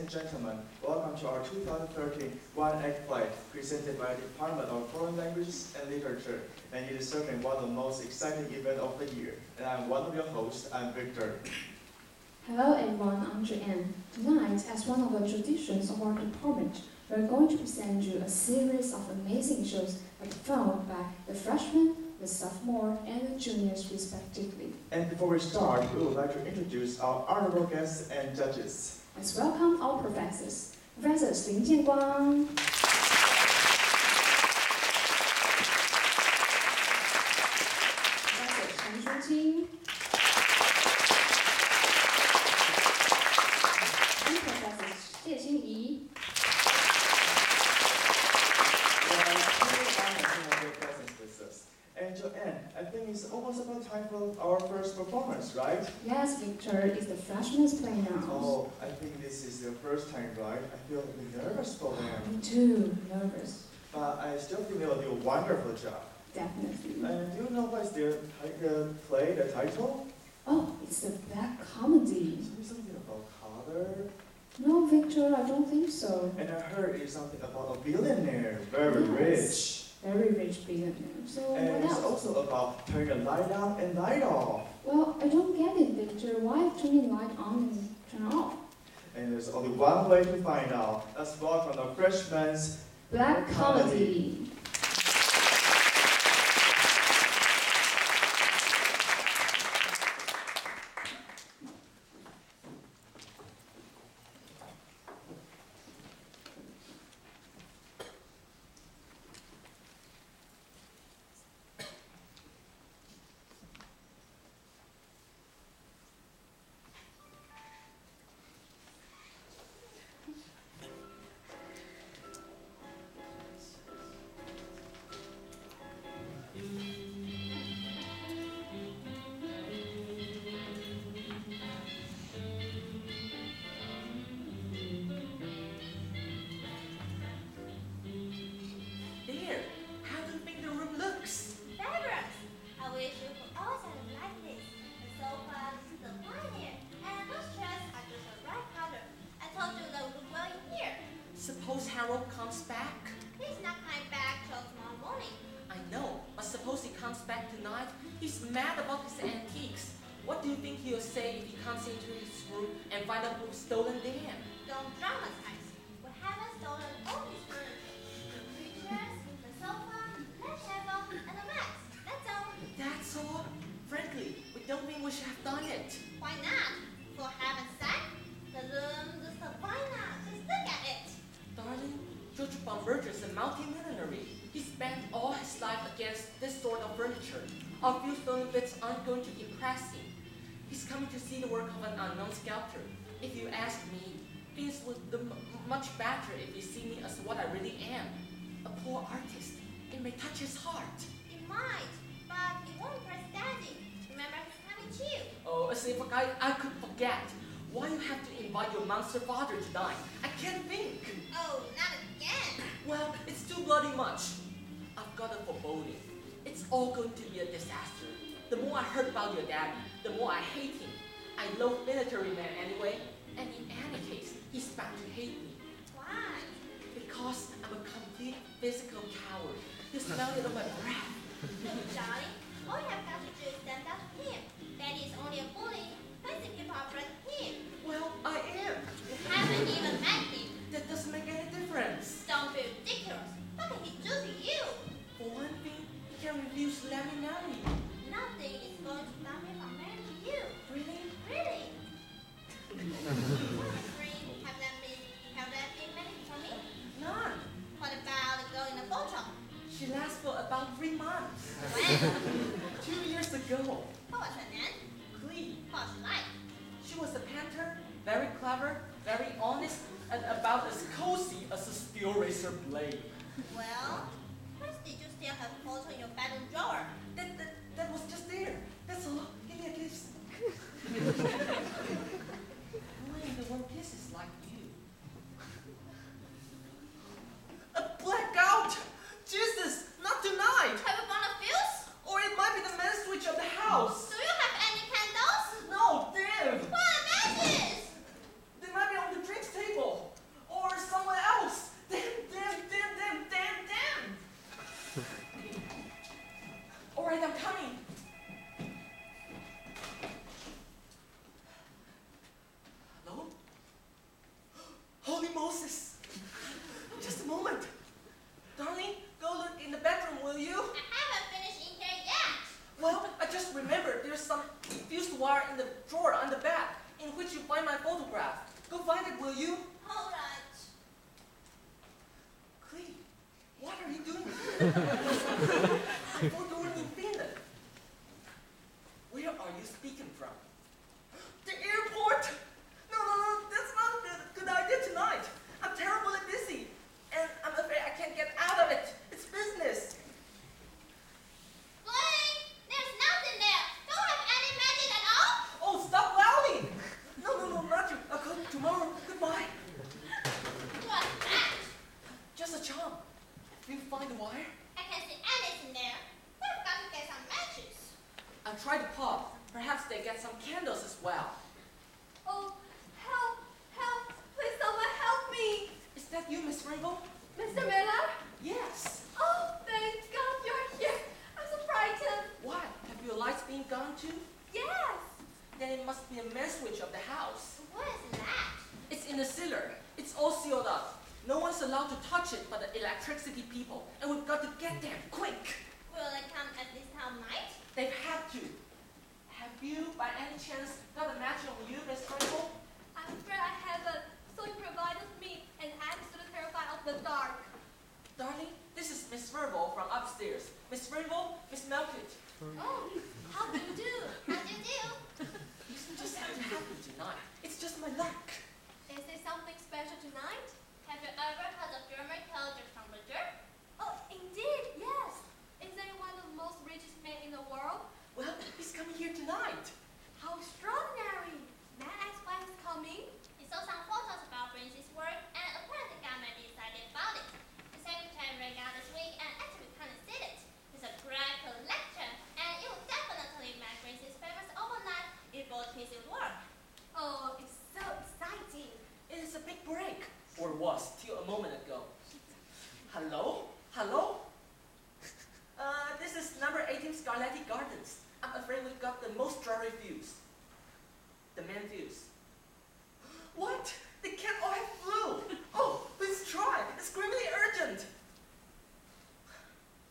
and gentlemen, welcome to our 2013 one-act play presented by the Department of Foreign Languages and Literature, and it is certainly one of the most exciting events of the year. And I'm one of your hosts, I'm Victor. Hello everyone, I'm Joanne. Tonight, as one of the traditions of our department, we're going to present you a series of amazing shows performed by the freshmen, the sophomore, and the juniors respectively. And before we start, we would like to introduce our honorable guests and judges. Let's welcome our professors. Professors Lin Jianguang, Professor Chen Shuqing, and Professor Xie Xinyi. And Joanne, I think it's almost about time for our first performance, right? Yes, Victor, it's the freshman's play now. Oh, I think this is their first time, right? I feel a bit nervous for them. Me too, nervous. But I still think they'll do a wonderful job. Definitely. And do you know what's their play, the title? Oh, it's the black comedy. Something about color. No, Victor, I don't think so. And I heard it's something about a billionaire, very Yes. rich. Very rich billionaire. So And what it's else? also about turning the light on and light off. Well, I don't get it, Victor. Why turning light on and turn off? And there's only one way to find out. Let's welcome the freshman's Black comedy. Suppose Harold comes back? He's not coming back till tomorrow morning. I know, but suppose he comes back tonight? He's mad about his antiques. What do you think he'll say if he comes into his room and finds out who's stolen them? Don't dramatize. We haven't stolen all his furniture. The pictures, the sofa, the table, and the bags. That's all. That's all? Frankly, we don't think we should have done it. Why not? For heaven's sake, the room looks so fine now. Just look at it. Darling, George Bomberger's a multi-millionaire. He spent all his life against this sort of furniture. Our few stolen bits aren't going to impress him. He's coming to see the work of an unknown sculptor. If you ask me, things would look much better if he see me as what I really am. A poor artist. It may touch his heart. It might, but it won't impress Daddy. Remember, he's coming too. Oh, as if I could forget. Why you have to invite your monster father tonight? I can't think. Oh, not again. Well, it's too bloody much. I've got a foreboding. It's all going to be a disaster. The more I heard about your daddy, the more I hate him. I loathe military men anyway, and in any case, he's bound to hate me. Why? Because I'm a complete physical coward. You smell it on my breath. Look, darling, all you have got to do is stand up to him. Daddy is only a bully. Basic people are afraid of him. Well, I am. You haven't even met him. That doesn't make any difference. Don't be ridiculous. What can he do to you? For one thing, he can refuse to let me marry you. Nothing is going to stop me from marrying you. Really? Really? Have that been many for me? None. What about the girl in the photo? She lasts for about 3 months. When? 2 years ago. What was her name? Clee. What was she like? She was a painter, very clever, very honest, and about as cozy as a steel razor blade. Well, first did you still have a photo in your bedroom drawer? That was just there. That's all. Give me a kiss. Who in the world kisses like you? A blackout! Jesus, not tonight! Have you found a fuse? Or it might be the main switch of the house. Do you have any candles? No, damn! What are matches? They might be on the drinks table. will you? All right. Clee, what are you doing here? I thought you were in Finland. Where are you speaking from? The airport! No, that's not a good idea tonight. I'm terribly busy, and I'm afraid I can't get out of it. It's business. Blaine, there's nothing there. Don't have any magic at all? Oh, stop laughing! No, not you. I'll come tomorrow. Goodbye. What's that? Just a charm. Did you find the wire? I can't see anything there. We've got to get some matches. I'll try the pub. Perhaps they get some candles as well. Oh, help! Please someone help me! Is that you, Miss Rainbow? Mr. Miller? Yes. Oh, thank God you're here! I'm so frightened! Why? Have your lights been gone too? Yes! Then it must be a main switch of the house. What is that? It's in the cellar. It's all sealed up. No one's allowed to touch it but the electricity people. And we've got to get there, quick! Will they come at this time of night? They've had to. Have you, by any chance, got a match on you, Miss Rainbow? I'm afraid I haven't, so you provided me, and I'm still terrified of the dark. Darling, this is Miss Rainbow from upstairs. Miss Rainbow, Miss Melkit. Oh, how do you do? How do you do? You just have to happen tonight. It's just my luck. Is there something special tonight? Have you ever heard of German culture from Richard? Oh, indeed, yes! Is there one of the most richest men in the world? Well, he's coming here tonight. How extraordinary! May I ask why he's coming? He saw some photos about Prince's work and apparently got maybe excited about it. The secretary read out this week and actually kind of did it. It's a great collection and it will definitely make Prince's famous overnight if both pieces work. Oh, it's so exciting! It is a big break. Or was, till a moment ago. Hello? This is number 18 Scarletti Gardens. I'm afraid we've got the most dreary views. The main views. What? They can't all have flu! Oh, please try. It's grimly urgent.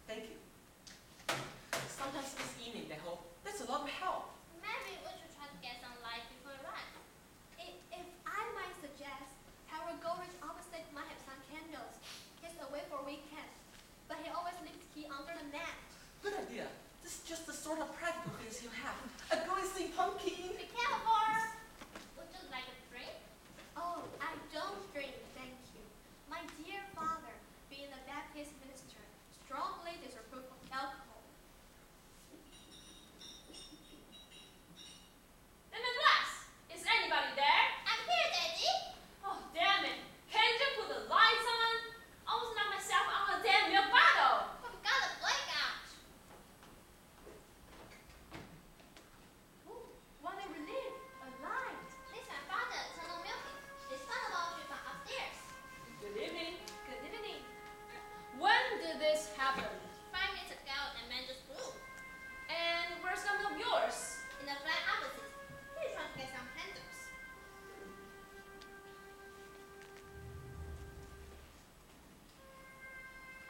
Thank you. Sometimes this evening, they hope. That's a lot of help. Maybe we should try to get some light before we arrive. If I might suggest, Howard Goldrich opposite might have some candles. He's away for a weekend, but he always leaves the key under the mat. Good idea. This is just the sort of practical things you have. A greasy pumpkin. Be careful, Boris. Would you like a drink? Oh, I don't drink, thank you. My dear father, being a Baptist minister, strongly disapproves of alcohol. Lemon glass! Is anybody there? I'm here, Daddy. Oh, damn it. Can't you put the lights on? I almost knocked myself out of a damn milk bottle. We've got a blackout. Ooh, what a relief! A light! This is my father, Tunnel Milky. It's fun about you from upstairs. Good evening. Good evening. When did this happen? 5 minutes ago, a man just flew. And where's some of yours? In the flat opposite, he's trying to get some candles.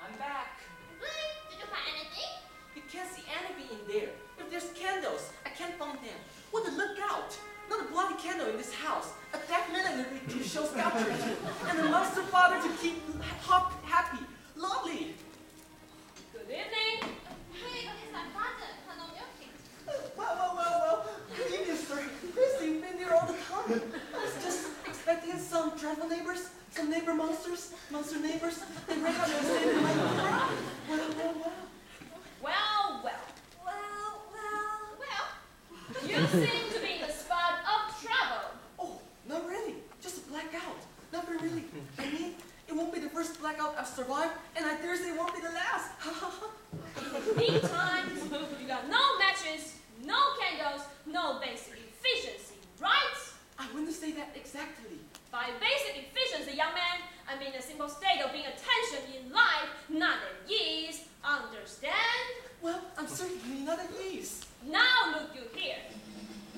I'm back. Blaine, did you find anything? You can't see anything in there. If there's candles, I can't find them. What a lookout! Not a bloody candle in this house. A dead milliner to show sculpture to. And a monster father to keep happy. Lovely! Good evening. Hey, it's my father, Tunnel Milky. Well. Good evening, sir. Chris, you've been here all the time. I was just expecting some dreadful neighbors, some neighbor monsters, monster neighbors. They ran out and stayed in my room. Well. Well, you seem to be in a spot of trouble. Oh, not really. Just a blackout. Nothing really. I mean, it won't be the first blackout I've survived, and I dare say it won't be the last. Meantime, you got no matches, no candles, no basic efficiency, right? I wouldn't say that exactly. By basic efficiency, young man, I mean a simple state of being attention in life, not at ease. Understand? Well, I'm certainly not at ease. Now look you here.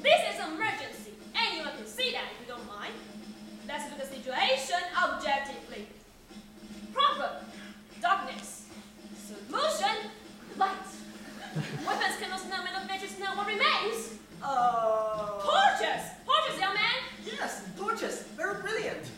This is an emergency, and you can see that if you don't mind. Let's look at the situation objectively. Problem, darkness. Solution, light. Weapons cannot smell enough matches now. What remains? Torches! Torches, young man! Yes, torches. Very brilliant.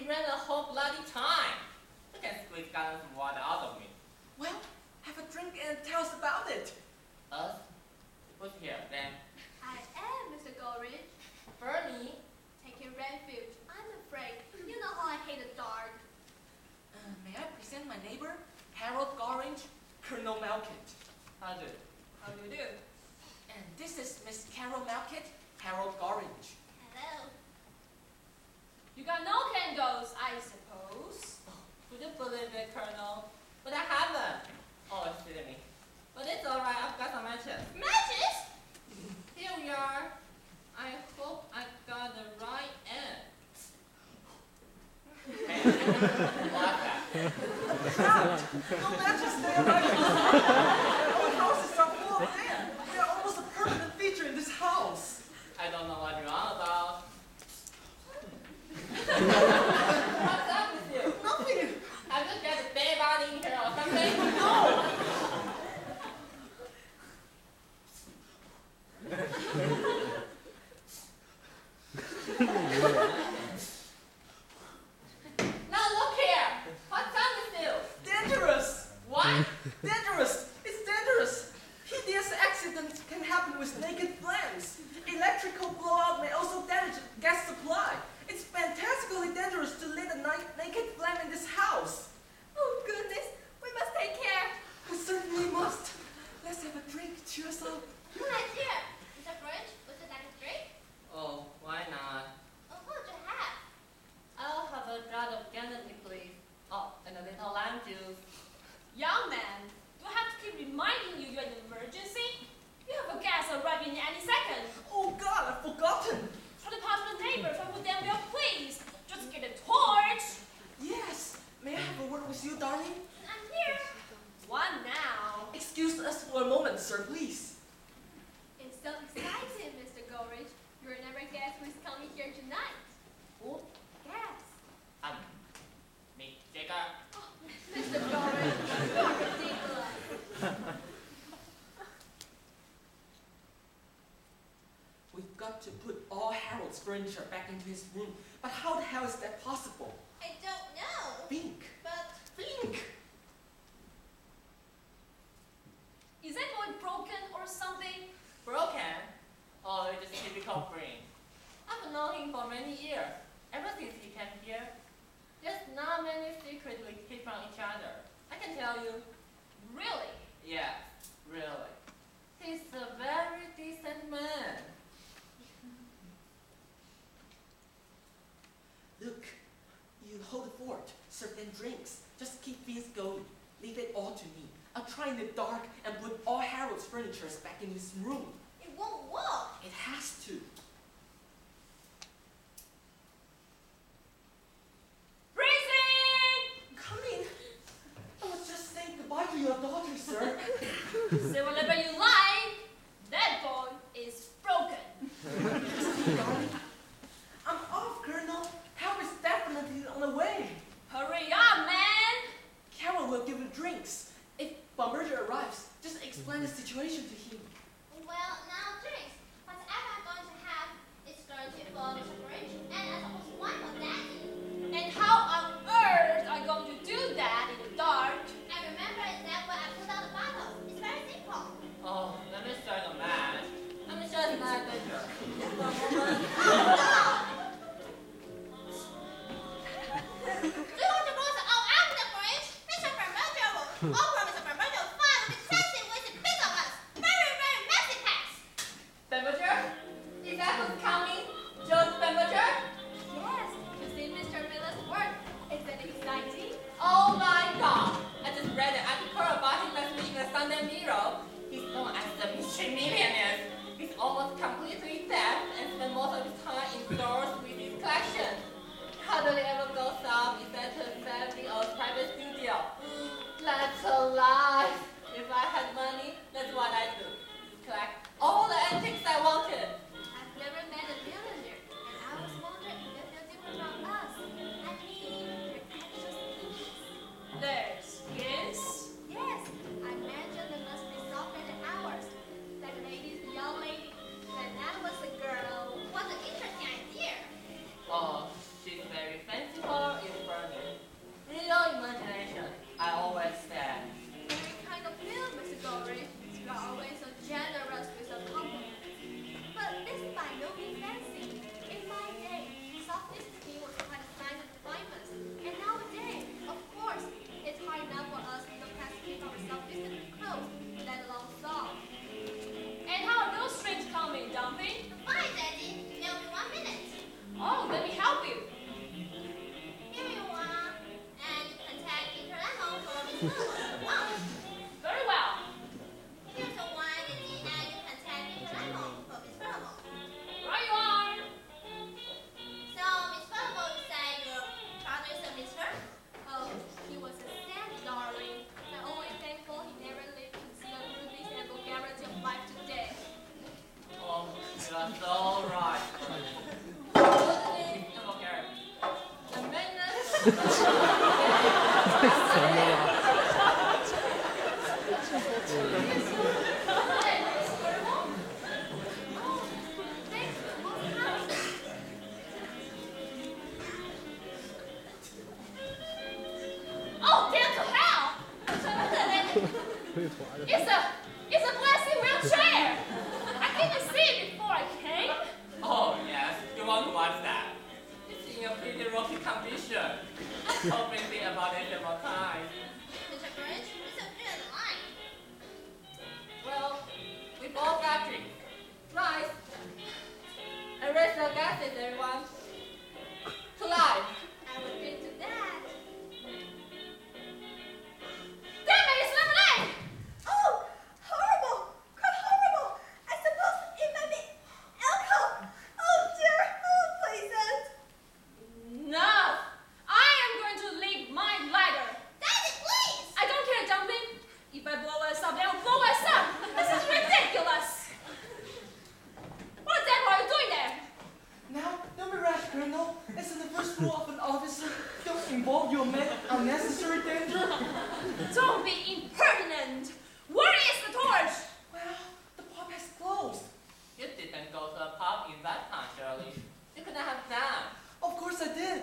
he ran the whole bloody time. You can squeeze gallons of water out of me. Well, have a drink and tell us about it. Us? Who's here, then? I am Mr. Goldridge. Bernie? Taking refuge. I'm afraid. You know how I hate the dark. May I present my neighbor, Harold Goringe, Colonel Malkit. How do? How do you do? And this is Miss Carol Malkit, Harold Goringe. Hello. You got no candles, I suppose. Would you believe it, Colonel? But I haven't. Oh, it's silly me. But it's alright, I've got some matches. Matches? Here we are. I hope I got the right end. Hey, what's that? No matches there, right? Old houses are full of them. They're almost a permanent feature in this house. I don't know what you're on about. What's up with you? Nothing. Have you got a dead body in here or something? No. Now look here. What's up with you? Dangerous. What? Dangerous. It's dangerous. Hideous accidents can happen with naked flames. Electrical blowout may also damage gas supply. It's fantastically dangerous to lit a naked flame in this house. Oh goodness, we must take care. We certainly must. Let's have a drink. Cheer us up. Good idea. Mr. French, would you like a drink? Oh, why not? Oh, what would you have? I'll have a draught of Genetic, please. Oh, and a little lime juice. Young man, do I have to keep reminding you you're in an emergency? You have a gas arriving any second. Oh God, I've forgotten. For the possible neighbors, I would then be pleased. Just get a torch. Yes. May I have a word with you, darling? I'm here. One now. Excuse us for a moment, sir, please. It's so exciting, Mr. Goldridge. You'll never guess who's coming here tonight. Who? Guess. Me, Jacob. Oh, Mr. Goldridge, you are ridiculous. We've got to put all Harold's furniture back into his room. But how the hell is that possible? I don't know. Think. But Think. Is that boy broken or something? Broken? Oh, it's just typical brain. I've known him for many years. Ever since he came here, there's not many secrets we keep from each other. I can tell you. Really? Yes, really. He's a very decent man. Look, you hold the fort, serve them drinks. Just keep things going. Leave it all to me. I'll try in the dark and put all Harold's furniture back in his room. it won't work. It has to. Prison! Come in. I was just saying goodbye to your daughter, sir. Say whatever you like. That boy is broken. Darling, I'm off, Colonel. Help is definitely on the way. Hurry up, man! Carol will give you drinks. If Bomberger arrives, just explain the situation to him. Well, now drinks. Whatever I'm going to have is going to be for Mr. French, and I suppose one for Daddy. And how on earth are you going to do that in the dark? And remember that when I put out the bottles, it's very simple. Oh, let me start a match. I'm sure it's not dangerous. Do you want to go to I'm the French? Mr. Bermuda will offer Mr. Bermuda fun with tasty with a bit of us. Very, very messy packs. Temperature? Is that who's coming? Joe's temperature? Yes, you see Mr. Miller's work. Is that exciting? Oh my god! I just read an article about him last week in the Sunday Mirror. He's known as the mystery millionaire. He's almost completely deaf and spends most of his time indoors with his collection. Hardly ever goes out except to a family or private studio. Let Very well. Here's a wine and you can take it home for Miss Sophomore. Right you are. So, Miss Sophomore, you say your father is a mister? Oh, he was a sad darling. I'm always thankful he never lived to see the rudeness and vulgarity of life today. Oh, you are so right. Goodness and vulgarity. The meanness. Oh, damn to hell! It's a blessed wheelchair. I didn't see it before I came. Oh, yes, you want to watch that? It's in a pretty rocky condition. I'm hoping about it several times. Mr. Grinch, it's a good line. Well, we both got drinks. Nice. And raise your glasses, everyone. To life. I would drink to that. Damn it, it's lemonade! Oh, horrible! Quite horrible! I suppose it might be alcohol. Oh dear, oh pleasant. No, I am going to leave my lighter. Daddy, please! I don't care, Jumping. If I blow us up, they'll blow us up. This is ridiculous. What the heck are you doing there? Now, don't be rash, Colonel. This is the first rule of an officer. Don't involve your men in unnecessary danger. Don't be impertinent. Where is the torch? Well, the pub has closed. You didn't go to a pub in that time, Shirley. You couldn't have done. Of course I did.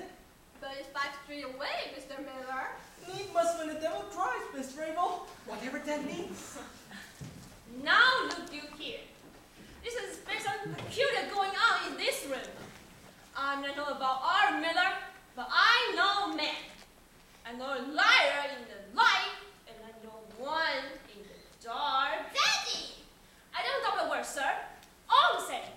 But it's 5 street away, Mr. Miller. Need must when the devil tries, Miss Rabel. Whatever that means. Now look you here. There's something peculiar going on in this room. I don't know about our Miller, but I know men. I know a liar in the light, and I know one in the dark. Daddy! I don't double word, sir. All the same,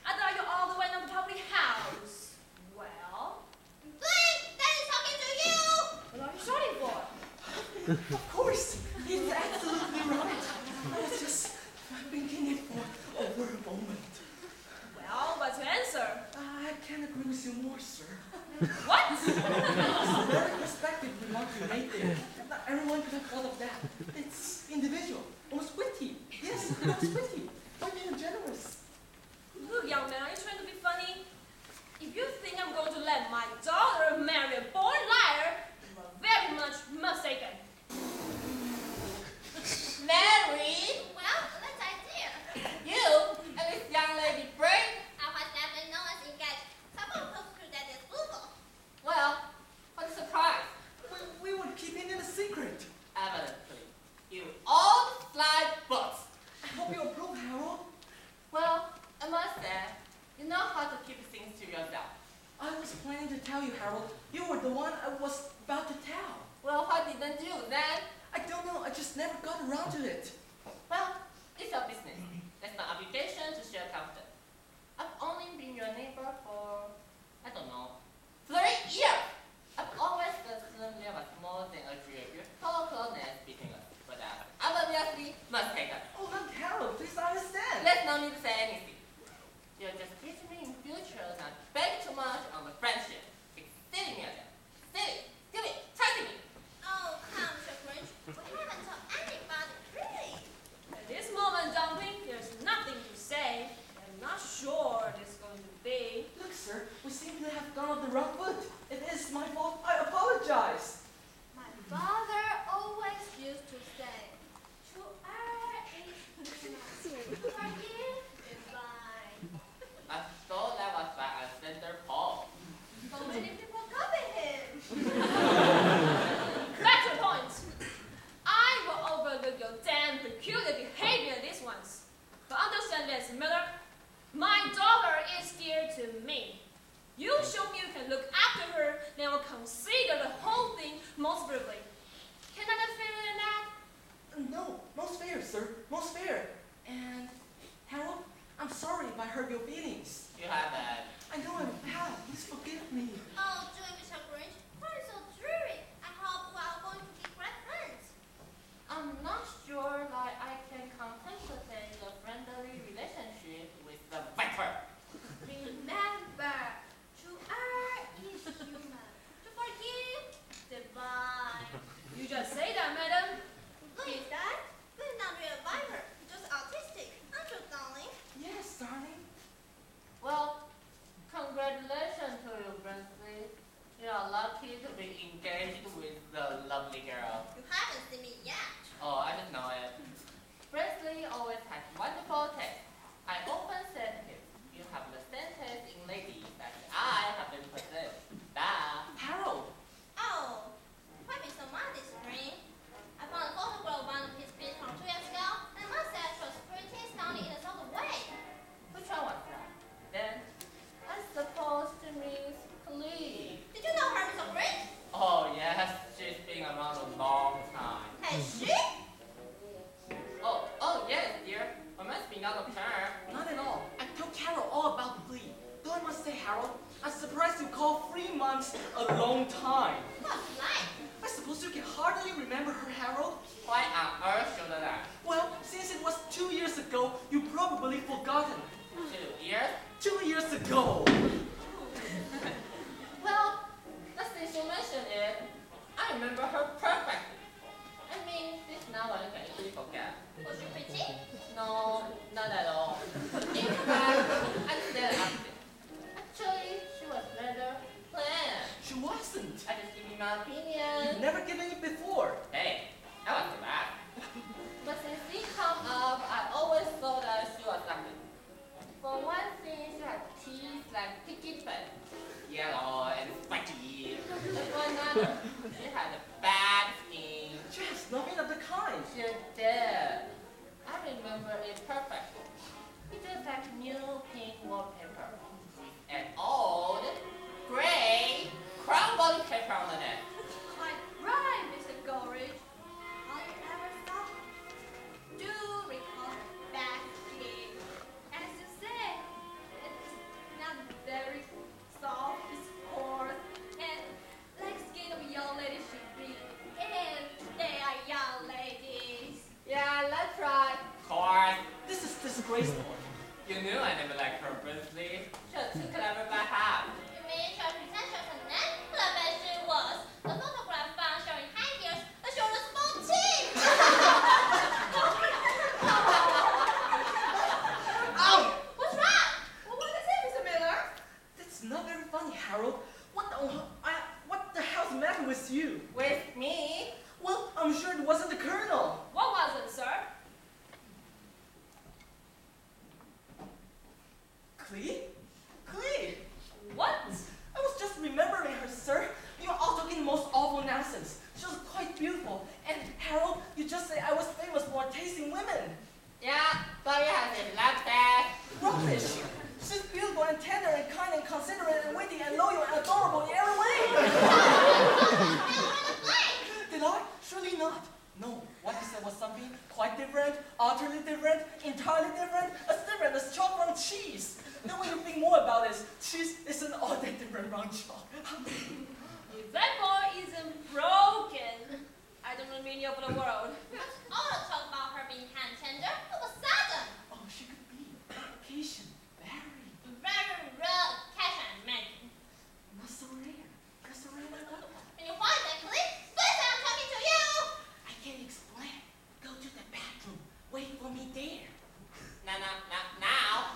I thought you all the way in the public house. Well, Blink! Daddy's talking to you! what are you shouting for? Of course, he's absolutely right. I was just thinking it for over a moment. Well, what's your answer? I can't agree with you more, sir. What? It's a very perspective remark you made there. Not everyone could have thought of that. It's individual, almost witty. Yes, almost witty. Quite even generous. Look, young man, are you trying to be funny? If you think I'm going to let my daughter marry a born liar, you are very much mistaken. Mary, Well, let's idea. you and this young lady Brain. I was never known as engaged. Someone close to Daddy's Google. Well, what a surprise. We were keeping it a secret. Evidently, you all slide books. I hope you approve, Harold. Well, I must say, you know how to keep things to yourself. I was planning to tell you, Harold. You were the one I was about to tell. Well, why didn't you then? I don't know. I just never got around to it. Well, it's your business. That's my obligation to share comfort. I've only been your neighbor for, I don't know, 3 years. I've always assumed there was more than a geographical closeness between us, but I'm obviously mistaken. Oh, look, Harold, please understand. There's no need to say anything. You'll just teach me in future not to beg too much on the friendship. It's silly, Miriam. Silly, stupid, trust me. Oh, come, Mr. Grinch. We haven't told anybody, really. At this moment, Dumpling, there's nothing to say. I'm not sure it's going to be. Look, sir, we seem to have gone on the wrong foot. It is my fault. I apologize. My father always used to say, to err is to forgive is blind. I thought that was by Alexander Paul. So many people copy him. Back to the point. I will overlook your damn peculiar behavior this once. But understand this, Miller. My daughter is dear to me. You show me you can look after her, then I will consider the whole thing most briefly. Can I get fairer than that? No, most fair, sir. Most fair. And, Harold, I'm sorry if I hurt your feelings. You have that. I know I'm bad. Please forgive me. Oh, doing Mr. Grinch. Why are you so dreary? I hope we are going to be great friends. You are lucky to be engaged with the lovely girl. You haven't seen me yet. Oh, I just know it. Presley always has wonderful taste. I often said to him, you have the same taste in ladies that I have been possessed. Harold! Oh, why be so mad this spring? I found a photograph of one of his feet from 2 years ago, and I must say it was pretty stunning in a sort of way. Which one was that? Then, I suppose she means Cleve. Did you know her, Mr. Green? Oh yes, she's been around a long time. Has she? Oh yes, dear. I must be out of turn. Not at all. I told Carol all about Glee. Though I must say, Harold, I'm surprised you call 3 months a long time. What's like? I suppose you can hardly remember her, Harold? Why on earth should I? Well, since it was 2 years ago, you've probably forgotten. 2 years? 2 years ago! Well, since you mention it, I remember her perfectly. I mean, this now I can easily forget. Was she pretty? No, not at all. In fact, I said opposite. Actually, she was rather bland. She wasn't. I just give you my opinion. You've never given it before. Hey, that was bad. But since we come up, I always thought that she was ugly. For one thing, she had teeth like picky pen, yellow and spiky. And for another, she had a bad skin. She has nothing of the kind. She did. I remember it perfectly. It just like new pink wallpaper. An old, gray, crumbly paper on the net. Quite right, Mr. Gorridge. All you ever saw. Do recall back skin. As you say, it's not very soft, it's coarse, and like skin of a young lady should be. And they are young ladies. Yeah, let's try. Of course. This is disgraceful. You knew I never liked her, Presley. She was too clever by half. You mean she was pretentious and then? Well, I bet she was. The photograph found showing high heels that showed a small teeth. Ow! What's wrong? Well, what is it, Mr. Miller? That's not very funny, Harold. What the hell's the matter with you? With me? Well, I'm sure it wasn't the Colonel. What was it, sir? Clee? Clee! What? I was just remembering her, sir. You are all talking the most awful nonsense. She was quite beautiful. And Harold, you just say I was famous for tasting women. Yeah, but you have it like that. Rubbish! She's beautiful and tender and kind and considerate and witty and loyal and adorable in every way. Did I? Surely not. No, what I said was something quite different, utterly different, entirely different, as different as chalk from cheese. Then when you think more about it, cheese isn't all that different from chalk. If that boy isn't broken, I don't know the meaning of the world. All the talk about her being hand tender, it was sudden. Oh, she could be. Occasion. Very. Very real occasion, man. Not so rare. Not so rare at all. When you find that clip, first I'm talking to you. I can't explain. Go to the bathroom. Wait for me there. Now.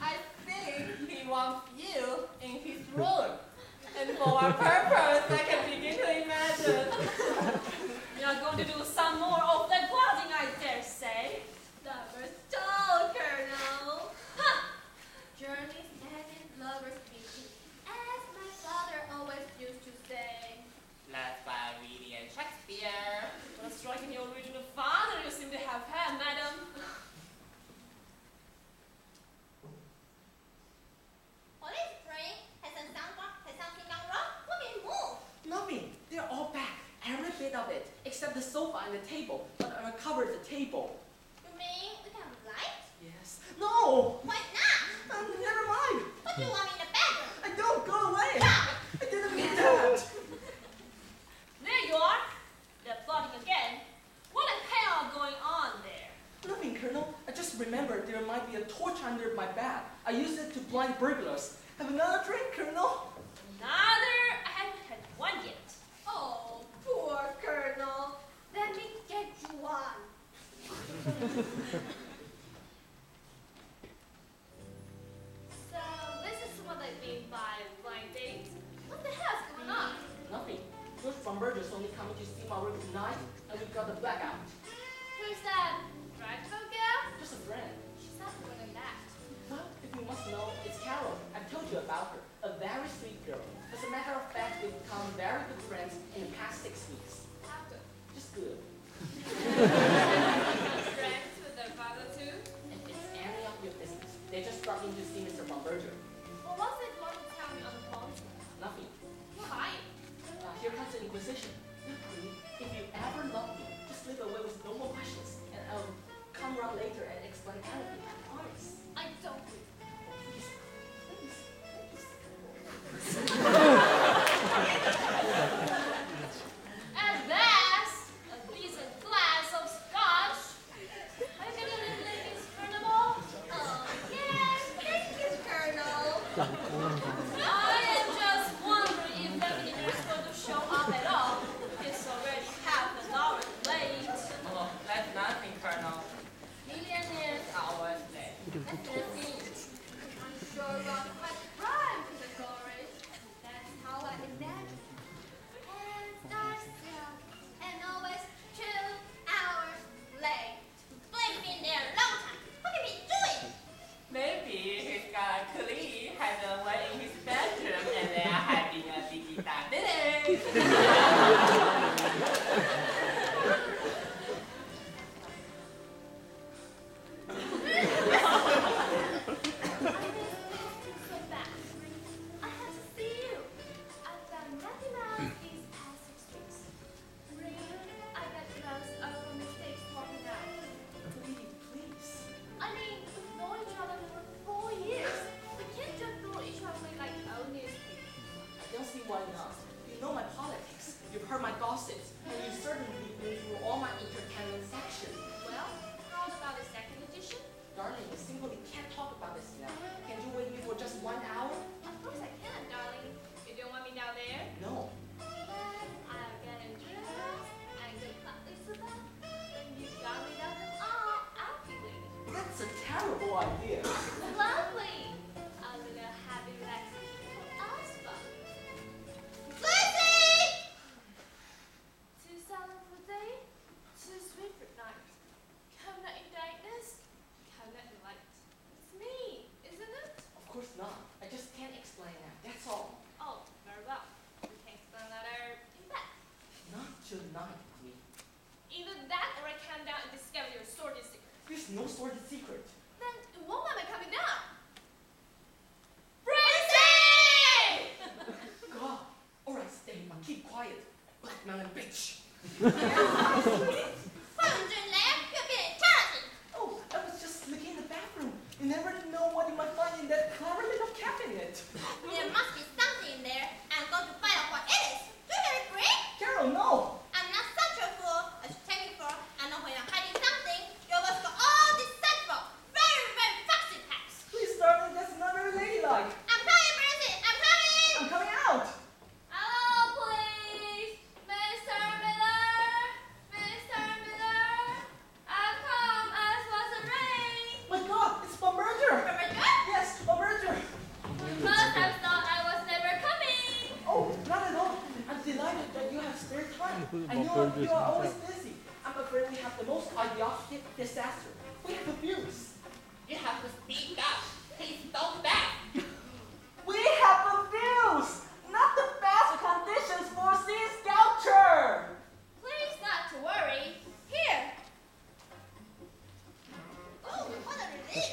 I think he wants you in his room. And for what purpose, I can begin to imagine. You are going to do some more of that plotting, I dare say. Lovers told, Colonel. Ha! Journeys and lovers meet, as my father always used to say. Let's by Reading and Shakespeare. What a striking original father you seem to have had, madam. What is spring? Has something gone wrong? What can move? Nothing. They're all back. Every bit of it, except the sofa and the table. But I recovered the table. You mean we can have light? Yes. No! Why not? Never mind. What do you want me in the bedroom? I don't. Go away. Stop! I didn't mean that. There you are. They're plotting again. What the hell going on there? Nothing, Colonel. I just remembered there might be a torch under my bed. I used it to blind burglars. Have another drink, Colonel? Another? I haven't had one yet. Oh, poor Colonel. Let me get you one. They just dropped in to see Mr. Bomberger. Well, what's it want to tell me on the phone? Nothing. Why? Here comes the Inquisition. Look, Queen, if you ever love me, just slip away with no more questions, and I'll come around later and explain everything. I promise. I don't. Please, please, please. At last, a decent glass of scotch. Are you getting a little late, Miss Furnival? Oh, yes, thank you, Colonel. I am just wondering if Deputy is going to show up at all. It's already half an hour late. Oh, that's nothing, Colonel. Millionaires Always late. I'm sure you're quite right, Mr. Gorage. That's how I imagine. And start still, and always 2 hours late. Blame been there a long time. What have you been doing? Maybe his guy Klee had away in his bedroom and they are having a biggie So bad. I had to see you. I've done nothing else these past 6 weeks. Really, I got lost over mistakes talking out. Klee, please. I mean, we've known each other for 4 years. We can't just throw each other like old newspapers. I don't see why not. You know my politics. You've heard my gossips, and you certainly been through all my entertainment section. Well, how about the second edition? Darling, we simply can't talk about this now. Can you wait me for just 1 hour? Of course I can, darling. You don't want me down there? No. Then I'll get a dress and get cutlery to them. When you got rid of them all, I'll be waiting. That's a terrible idea. Lovely! A little happy relaxation for us, but Lucy! too solemn for day, too sweet for night. Come not in darkness, come not in light. It's me, isn't it? Of course not. I just can't explain that. That's all. Oh, very well. We can explain later in bed. Not tonight, Queen. Either that or I come down and discover your sordid secret. There's no sort of secret. Then it won't let me coming down. Francie! God. Alright, stay, but keep quiet. Black melon bitch. What are you doing there? You've been eternity. Oh, I was just looking in the bathroom. You never know what you might find in that clever little cabinet. There must be something in there. I'm going to find out what it is. Do you agree? Carol, no! I'm not such a fool as you take me for. I know when you're hiding something. Your words got all deceitful. Very, very foxy types. Please, darling, that's not very ladylike. I'm coming, Francie. I'm coming. I'm coming out! Hello, please. Mr. Miller. Mr. Miller. I've come as was arranged. My God, it's Bomberger! Remember? Yes, Bomberger! You must have thought I was never coming. Oh, not at all. I'm delighted that you have spare time. I know you are always busy. I'm afraid we have the most idiotic disaster. We have abuse. You have to speak up. Please don't back. We have abuse! Not the best conditions for sea sculpture! Please not to worry. Here. Oh, what a relief.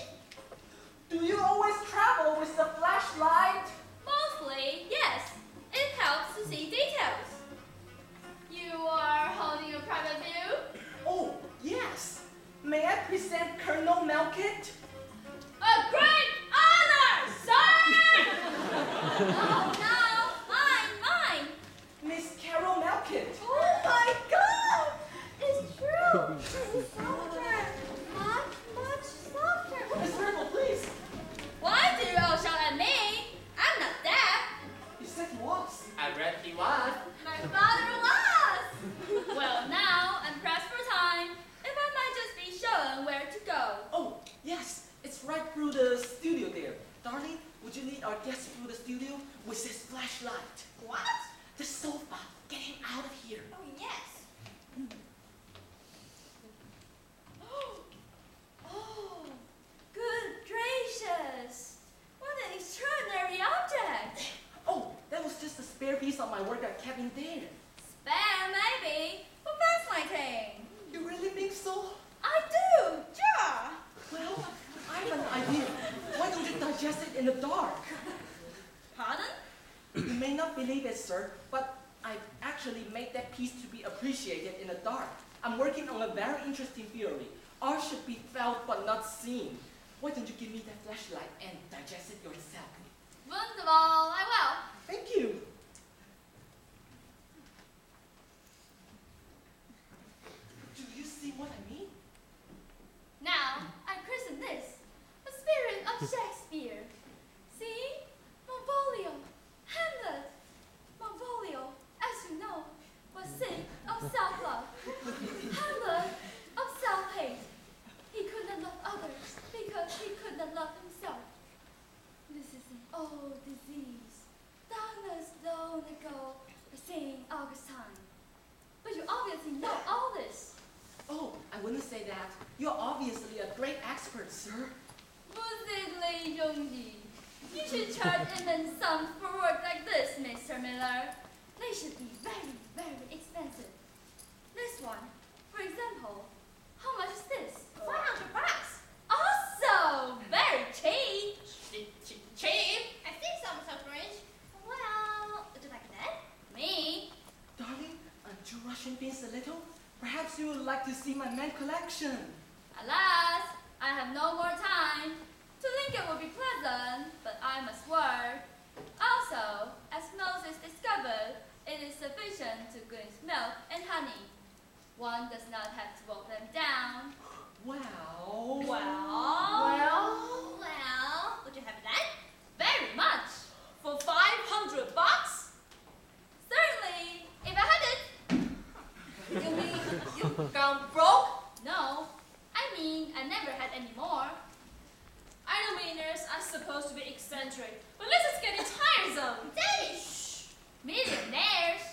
Do you always travel with the flashlight? Mostly, yes. It helps to see details. You are holding a private view? Oh, yes. May I present Colonel Melkett? A great honor, sir! No, no. Mine, mine. Miss Carol Melkett. Oh my God! It's true. It's softer. Much, much softer. Miss Riddle, please. Why do you all shout at me? I'm not deaf. You said he was. I read he was. My father was. Well, now I'm pressed for time. If I might just be shown where to go. Oh, yes. It's right through the studio there. Darling, would you lead our guest through the studio with his flashlight? What? The sofa. Get him out of here. Oh, yes. Oh, good gracious. What an extraordinary object. Oh, that was just a spare piece of my work I kept in there. Spare, maybe, but fascinating. You really think so? I do, ja. Well, I have an idea. Why digest it in the dark. Pardon? You may not believe it, sir, but I actually made that piece to be appreciated in the dark. I'm working on a very interesting theory. Art should be felt but not seen. Why don't you give me that flashlight and digest it yourself? Wonderful, I will. Thank you. Do you see what I mean? Now, I christen this, the spirit of Shakespeare. See? Malvolio, Hamlet. Malvolio, as you know, was sick of self-love. Hamlet of self-hate. He could not love others because he could not love himself. This is an old disease, diagnosed long ago by St. Augustine. But you obviously know all this. Oh, I wouldn't say that. You're obviously a great expert, sir. Musically, Yongji. You should try to invent some for work like this, Mr. Miller. They should be very, very expensive. This one, for example, how much is this? $500. Also, very cheap. Cheap? I think so, Mr. Grinch. Well, would you like that? Me? Darling, aren't you rushing things a little? Perhaps you would like to see my man collection. Alas, I have no more time. To link it would be pleasant, but I must work. Also, as Moses discovered, it is sufficient to glean milk and honey. One does not have to boil them down. Well... Well, Would you have that? very much. For $500? Certainly, if I had it. You mean you've gone broke? No, I mean I never had any more. Idle-millionaires are supposed to be eccentric, but this is getting tiresome. Daddy, shh! Millionaires?